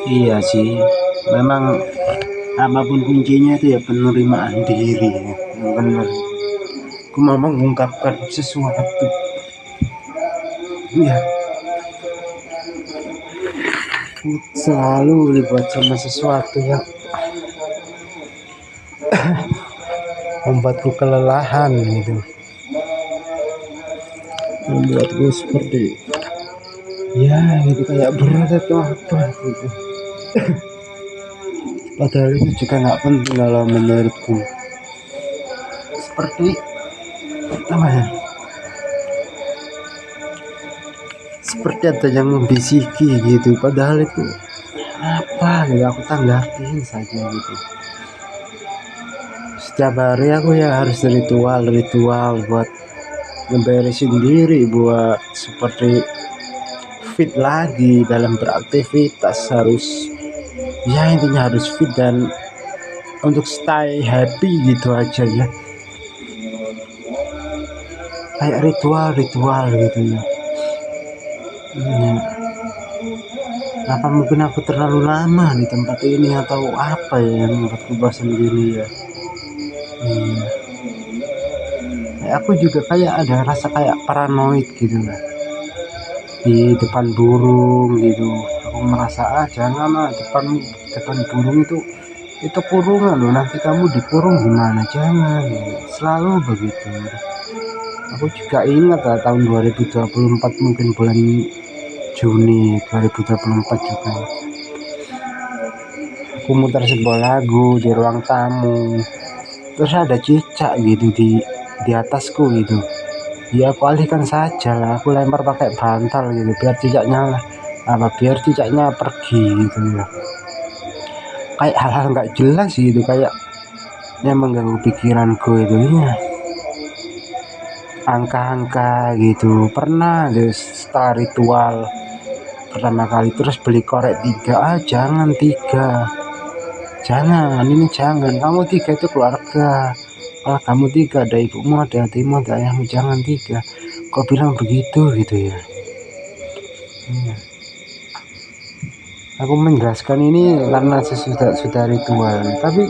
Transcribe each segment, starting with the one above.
Iya sih, memang apapun kuncinya itu ya penerimaan diri ya, yang benar. Aku mau mengungkapkan sesuatu, ya selalu dibuat sama sesuatu yang membuatku kelelahan gitu, membuatku seperti ya gitu kayak berat atau apa gitu. Padahal itu juga nggak penting kalau menurutku. Seperti apa ya? Seperti ada yang membisiki gitu. Padahal itu apa gitu aku tanggapin saja gitu. Setiap hari aku ya harus ritual buat ngeberesin diri, buat seperti fit lagi dalam beraktivitas, harus ya intinya harus fit dan untuk stay happy gitu aja ya, kayak ritual gitu ya. Apa mungkin aku terlalu lama di tempat ini atau apa ya yang membuatku bosan gini ya. Aku juga kayak ada rasa kayak paranoid gitu lah di depan burung gitu. Aku merasa jangan lah, depan burung itu kurungan loh, nanti kamu dikurung gimana, jangan selalu begitu. Aku juga ingat lah tahun 2024 mungkin bulan Juni 2024 juga aku muter sebuah lagu di ruang tamu, terus ada cicak gitu di atasku gitu. Ya aku alihkan saja lah, aku lempar pakai bantal gitu biar cicaknya pergi gitu ya. Kayak hal-hal nggak jelas gitu, kayak yang mengganggu pikiranku itu ya. Angka-angka gitu pernah deh setelah ritual pertama kali, terus beli korek 3, jangan 3, jangan, ini jangan, kamu 3 itu keluarga, kalau kamu 3 ada ibumu, ada adikmu, ada ayahmu, jangan 3. Kok bilang begitu gitu ya. Aku menjelaskan ini karena sudah ritual, tapi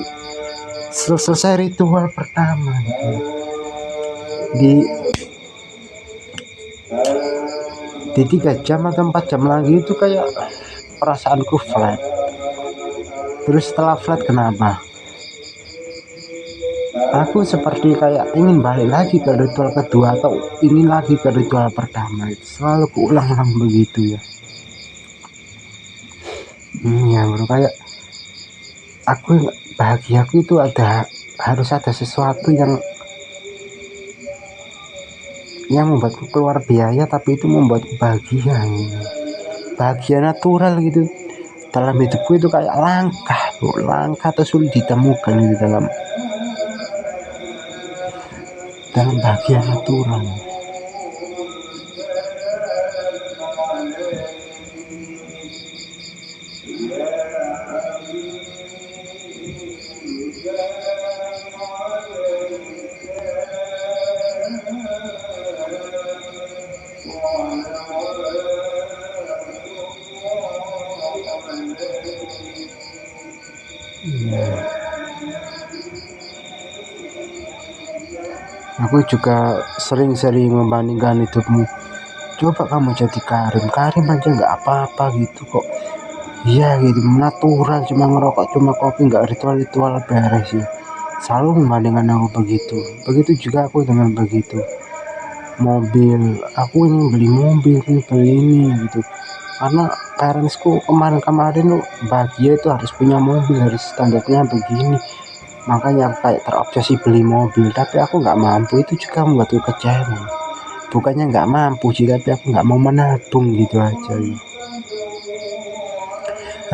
selesai ritual pertama gitu, di 3 jam atau 4 jam lagi itu kayak perasaanku flat. Terus setelah flat kenapa? Aku seperti kayak ingin balik lagi ke ritual kedua atau ingin lagi ke ritual pertama. Itu selalu keulang-ulang begitu ya. Ya bro, kayak aku bahagiaku itu harus ada sesuatu yang membuatku keluar biaya, tapi itu membuatku bahagia gitu. Bahagia natural gitu dalam hidupku itu kayak langka atau sulit ditemukan di dalam bahagia natural. Aku juga sering-sering membandingkan hidupmu. Coba kamu jadi Karim aja nggak apa-apa gitu kok. Iya gitu, natural, cuma ngerokok, cuma kopi, nggak ritual beres ya. Selalu membandingkan aku begitu. Begitu juga aku dengan begitu. Mobil, aku ingin beli mobil, beli ini gitu. Karena parentsku kemarin lo bahagia itu harus punya mobil, harus standarnya begini. Makanya aku kayak terobsesi beli mobil, tapi aku nggak mampu. Itu juga membuatku kecewa. Bukannya nggak mampu sih, tapi aku nggak mau menabung gitu aja ya.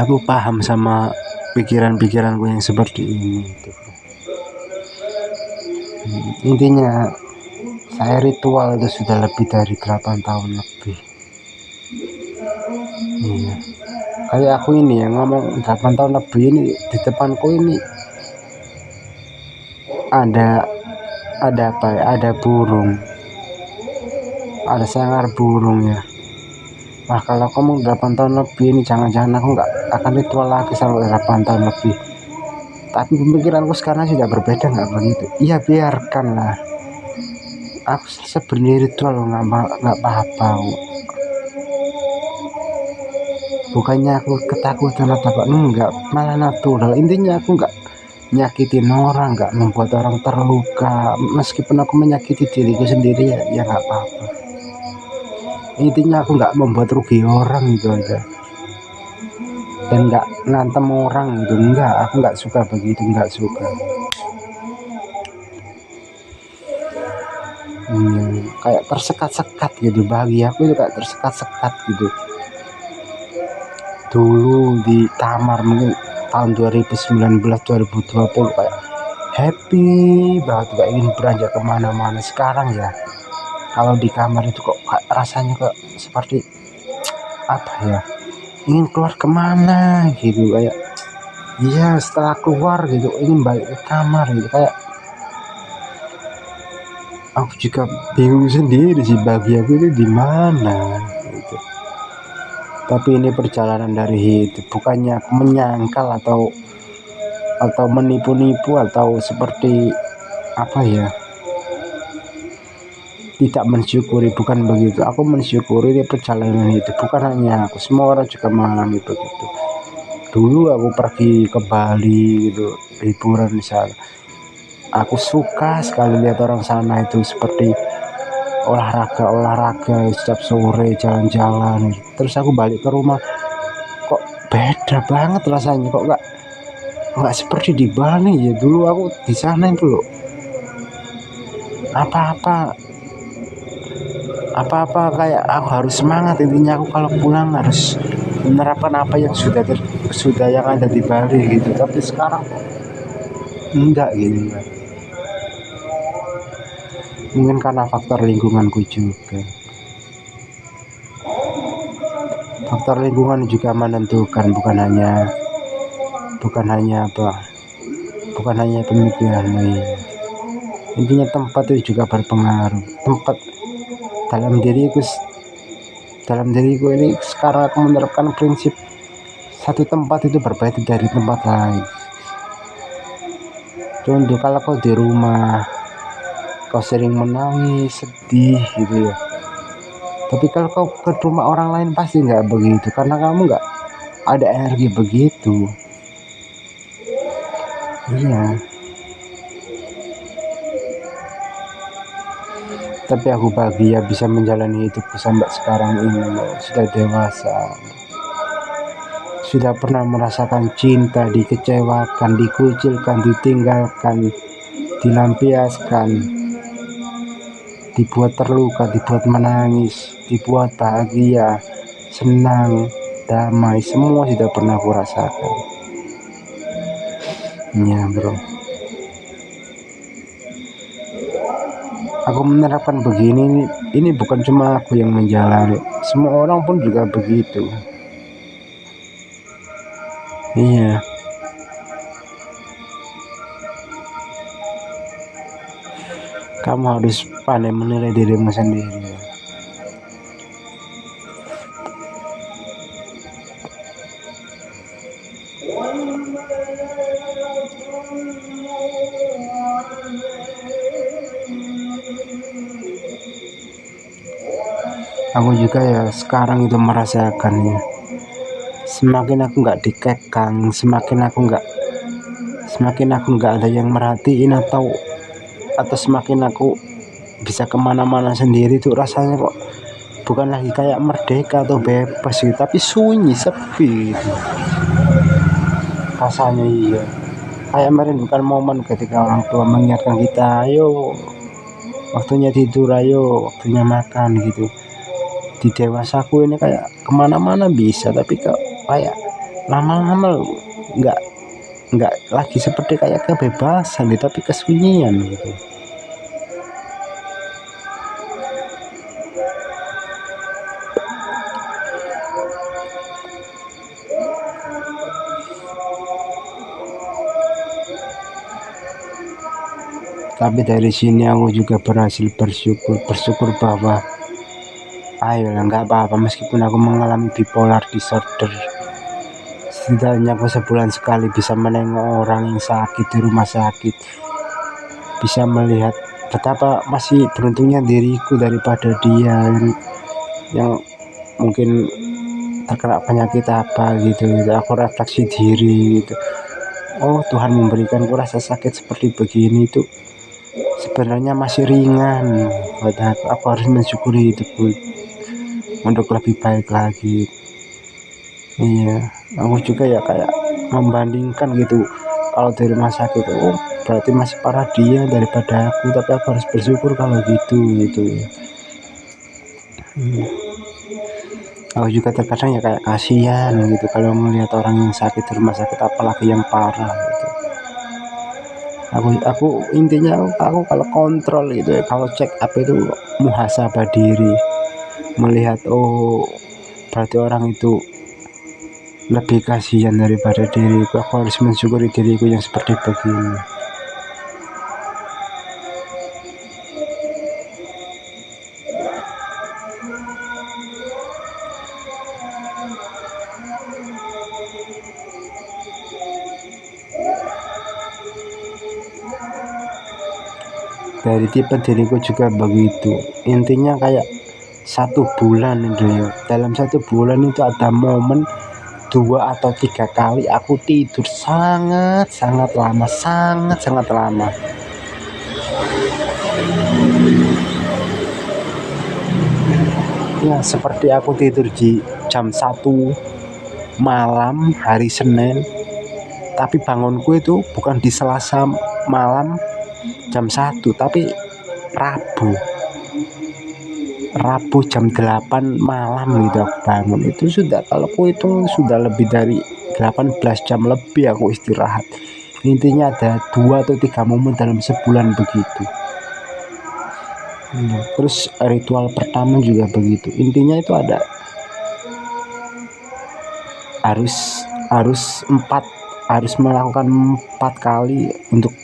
Aku paham sama pikiran-pikiranku yang seperti ini gitu. Intinya saya ritual itu sudah lebih dari 8 tahun lebih. Iya. Kayak aku ini ya ngomong 8 tahun lebih ini, di depanku ini ada apa ya, ada burung, ada sanggar burung ya. Wah, kalau kamu 8 tahun lebih ini jangan-jangan aku nggak akan ritual lagi sampai 8 tahun lebih. Tapi pemikiranku sekarang sudah berbeda, nggak begitu. Iya, biarkanlah. Aku sebenarnya ritual loh, nggak apa-apa. Bukannya aku ketakutan atau apa, enggak, malah natural. Intinya aku nggak nyakitin orang, nggak membuat orang terluka. Meskipun aku menyakiti diriku sendiri, ya nggak apa-apa. Intinya aku nggak membuat rugi orang, gitu aja. Dan nggak ngantem orang gitu, enggak, aku nggak suka begitu, nggak suka. Kayak tersekat-sekat gitu, bahagia aku itu kayak tersekat-sekat gitu. Dulu di kamar mungkin tahun 2019 2020 kayak happy banget, gak ingin beranjak kemana-mana. Sekarang ya kalau di kamar itu kok rasanya kok seperti apa ya, ingin keluar kemana gitu, kayak iya setelah keluar gitu ingin balik ke kamar gitu. Kayak aku juga bingung sendiri sih bahagia aku itu di mana gitu. Tapi ini perjalanan dari hidup, bukannya aku menyangkal atau menipu-nipu atau seperti apa ya, tidak mensyukuri, bukan begitu. Aku mensyukuri ini perjalanan hidup, bukan hanya aku, semua orang juga mengalami begitu. Dulu aku pergi ke Bali gitu, liburan di sana. Aku suka sekali lihat orang sana itu seperti olahraga setiap sore, jalan-jalan. Terus aku balik ke rumah, kok beda banget rasanya, kok nggak seperti di Bali ya. Dulu aku di sana itu loh, apa-apa kayak aku harus semangat. Intinya aku kalau pulang harus menerapkan apa yang sudah yang ada di Bali gitu. Tapi sekarang enggak gitu ya. Mungkin karena faktor lingkunganku juga. Faktor lingkungan juga menentukan, bukan hanya pemikiranmu ya. Intinya tempat itu juga berpengaruh. Tempat dalam diriku ini sekarang aku menerapkan prinsip satu tempat itu berbeda dari tempat lain. Contoh, kalau kau di rumah kau sering menangis, sedih gitu ya, tapi kalau kau ke rumah orang lain pasti nggak begitu, karena kamu nggak ada energi begitu. Iya, tapi aku bahagia bisa menjalani hidupku sampai sekarang ini. Sudah dewasa, sudah pernah merasakan cinta, dikecewakan, dikucilkan, ditinggalkan, dilampiaskan, dibuat terluka, dibuat menangis, dibuat bahagia, senang, damai, semua sudah pernah aku rasakan. Ya bro, aku menerapkan begini, ini bukan cuma aku yang menjalani, semua orang pun juga begitu. Iya, kamu harus pandai menilai dirimu sendiri. Aku juga ya sekarang itu merasakannya. Semakin aku nggak dikekang, semakin aku nggak ada yang merhatiin, atau semakin aku bisa kemana-mana sendiri tuh rasanya kok bukan lagi kayak merdeka atau bebas gitu, tapi sunyi, sepi gitu. Rasanya iya, kayak merindukan momen ketika orang tua mengingatkan kita, ayo waktunya tidur, ayo waktunya makan gitu. Di dewasaku ini kayak kemana-mana bisa, tapi kayak lama-lama nggak lagi seperti kayak kebebasan gitu, tapi kesunyian gitu. Tapi dari sini aku juga berhasil bersyukur bahwa Ayolah, nggak apa-apa meskipun aku mengalami bipolar disorder, setidaknya aku sebulan sekali bisa menengok orang yang sakit di rumah sakit, bisa melihat betapa masih beruntungnya diriku daripada dia yang mungkin terkena penyakit apa gitu. Aku refleksi diri gitu, oh Tuhan memberikanku rasa sakit seperti begini itu sebenarnya masih ringan buat aku harus mensyukuri hidupku untuk lebih baik lagi. Iya, aku juga ya kayak membandingkan gitu, kalau di rumah sakit oh berarti masih parah dia daripada aku, tapi aku harus bersyukur kalau gitu gitu ya. Aku juga terkadang ya kayak kasihan gitu kalau melihat orang yang sakit di rumah sakit, apalagi yang parah gitu. Aku intinya aku kalau kontrol gitu ya, kalau check up itu muhasabah diri, melihat oh berarti orang itu lebih kasihan daripada diriku, aku harus mensyukuri diriku yang seperti begini. Dari tipe diriku juga begitu, intinya kayak 1 bulan itu ya, dalam 1 bulan itu ada momen 2 atau 3 kali aku tidur sangat lama. Ya seperti aku tidur di jam 1 malam hari Senin, tapi bangunku itu bukan di Selasa malam jam 1, tapi Rabu jam 8 malam gitu aku bangun. Itu sudah, kalau aku hitung sudah lebih dari 18 jam lebih aku istirahat. Intinya ada 2 atau 3 momen dalam sebulan begitu. Terus ritual pertama juga begitu, intinya itu ada harus melakukan 4 kali untuk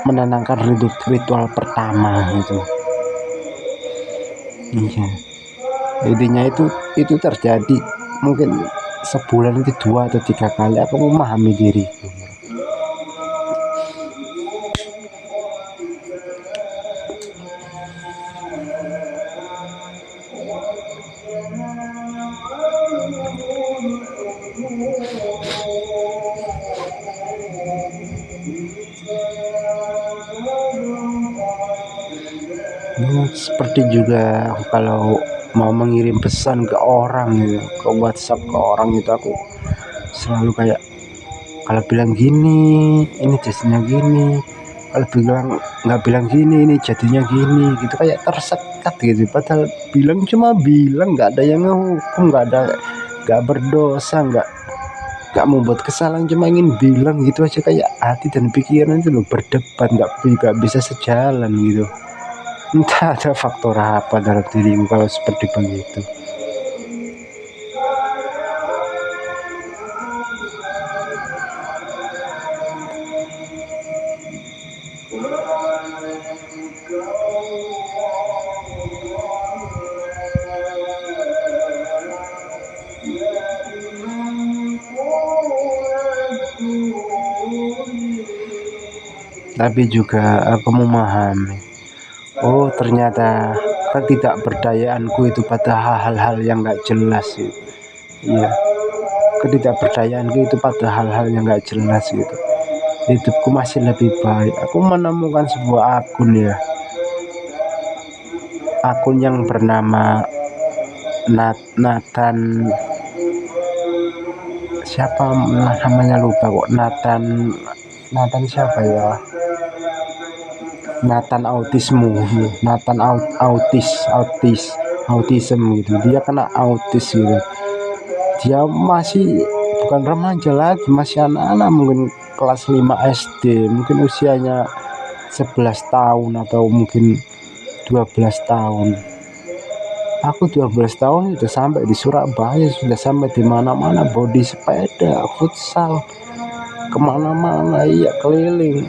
menenangkan ritual pertama gitu. Iya, intinya itu terjadi mungkin sebulan itu 2 atau 3 kali aku memahami diriku. Seperti juga aku kalau mau mengirim pesan ke orang gitu, ke WhatsApp ke orang itu, aku selalu kayak kalau bilang gini ini jadinya gini, kalau nggak bilang gini ini jadinya gini gitu, kayak tersekat gitu. Padahal bilang cuma bilang, nggak ada yang ngehukum, nggak berdosa, nggak membuat kesalahan, cuma ingin bilang gitu aja. Kayak hati dan pikiran itu loh berdebat, nggak bisa sejalan gitu. Entah ada faktor apa dalam diriku kalau seperti begitu. Tapi juga aku memahami, oh ternyata ketidakberdayaanku itu pada hal-hal yang nggak jelas gitu. Iya, ketidakberdayaanku itu pada hal-hal yang nggak jelas gitu. Hidupku masih lebih baik aku menemukan sebuah akun yang bernama Nathan, siapa namanya lupa kok, Nathan siapa ya, Nathan autism gitu. Dia kena autis gitu, dia masih bukan remaja lagi, masih anak-anak, mungkin kelas 5 SD, mungkin usianya 11 tahun atau mungkin 12 tahun. Aku 12 tahun sudah sampai di Surabaya, sudah sampai di mana-mana, body sepeda, futsal, kemana-mana, iya keliling.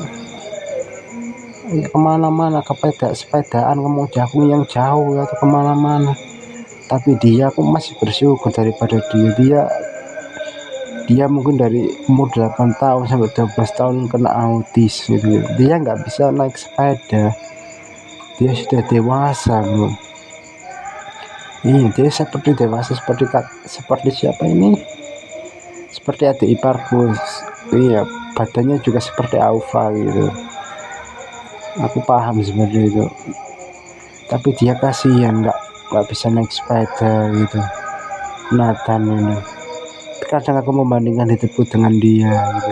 ya kemana-mana, ke sepedaan ke Mojagung yang jauh atau kemana-mana. Tapi dia, aku masih bersyukur daripada dia dia mungkin dari umur 8 tahun sampai 12 tahun kena autis gitu. Dia nggak bisa naik sepeda, dia sudah dewasa bro. Iya, dia seperti dewasa, seperti siapa ini, seperti adik iparku. Iya, badannya juga seperti Aufa gitu. Aku paham seperti itu, tapi dia kasihan nggak bisa naik sepeda gitu, Nathan ini. Kadang aku membandingkan hidupku dengan dia gitu.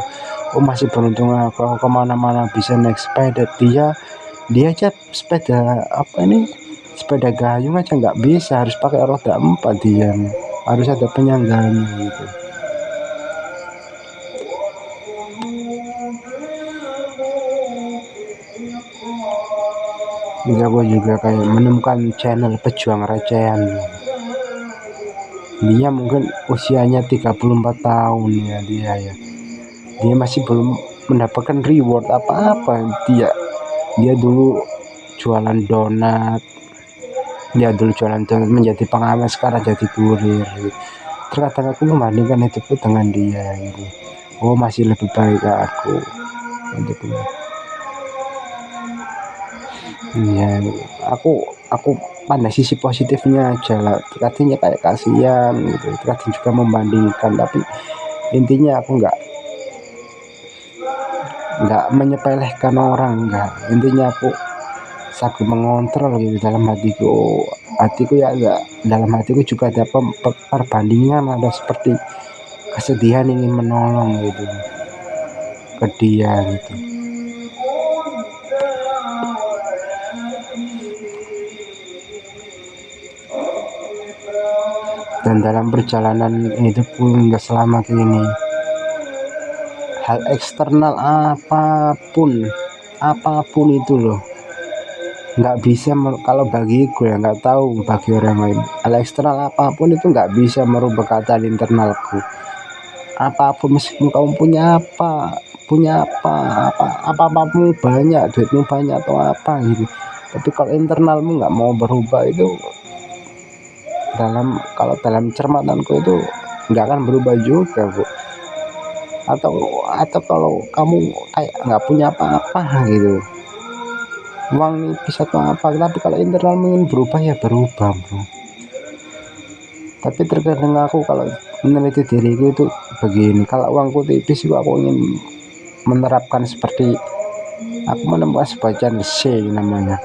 Oh, masih beruntung aku kemana-mana bisa naik sepeda. Dia aja sepeda apa ini, sepeda gayung aja nggak bisa, harus pakai roda 4. Dia harus ada penyangganya gitu. Jadi aku juga kayak menemukan channel pejuang recehan. Dia mungkin usianya 34 tahun ya, dia masih belum mendapatkan reward apa-apa. Dia dulu jualan donat, menjadi pengamen, sekarang jadi kurir gitu. Terkadang aku membandingkan hidupku dengan dia gitu. Oh, masih lebih baik aku gitu. Ya, aku pandang sisi positifnya aja lah. Terkadangnya kayak kasihan gitu, terkadang juga membandingkan, tapi intinya aku nggak menyepelekan orang, enggak. Intinya aku sanggup mengontrol gitu dalam hatiku ya, enggak, dalam hatiku juga ada perbandingan, ada seperti kesedihan ingin menolong gitu ke dia gitu. Dan dalam perjalanan hidupku hingga selama ini, hal eksternal apapun itu loh, nggak bisa kalau bagiku ya, nggak tahu bagi orang lain, hal eksternal apapun itu nggak bisa merubah keadaan internalku. Apapun, meskipun kamu punya apapun, banyak duitmu, banyak atau apa gitu, tapi kalau internalmu nggak mau berubah, itu kalau dalam cermatanku itu nggak akan berubah juga Bu. Atau kalau kamu kayak nggak punya apa-apa gitu, uang nipis atau apa, tapi kalau internal ingin berubah ya berubah bro. Tapi terkadang aku kalau meneliti diriku itu begini, kalau uangku tipis itu aku ingin menerapkan seperti aku menemukan sebuah channel C namanya,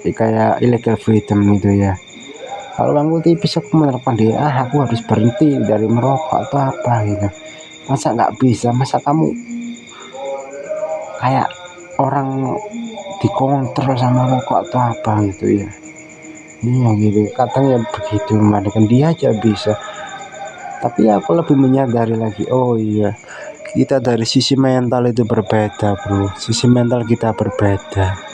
kayak illegal freedom gitu ya. Kalau uangku tipis aku menerapkan aku harus berhenti dari merokok atau apa gitu. Masa nggak bisa, masa kamu kayak orang dikontrol sama rokok atau apa gitu ya. Iya gitu, katanya begitu, membandingkan dia aja bisa. Tapi aku lebih menyadari lagi, oh iya, kita dari sisi mental itu berbeda bro, sisi mental kita berbeda.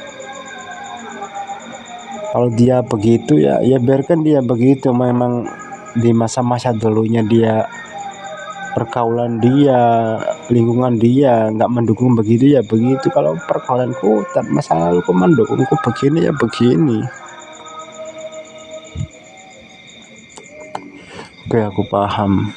Kalau dia begitu ya biarkan dia begitu, memang di masa-masa dulunya dia, pergaulan dia, lingkungan dia nggak mendukung begitu ya begitu. Kalau pergaulanku dan masa laluku mendukungku begini ya begini. Oke, aku paham.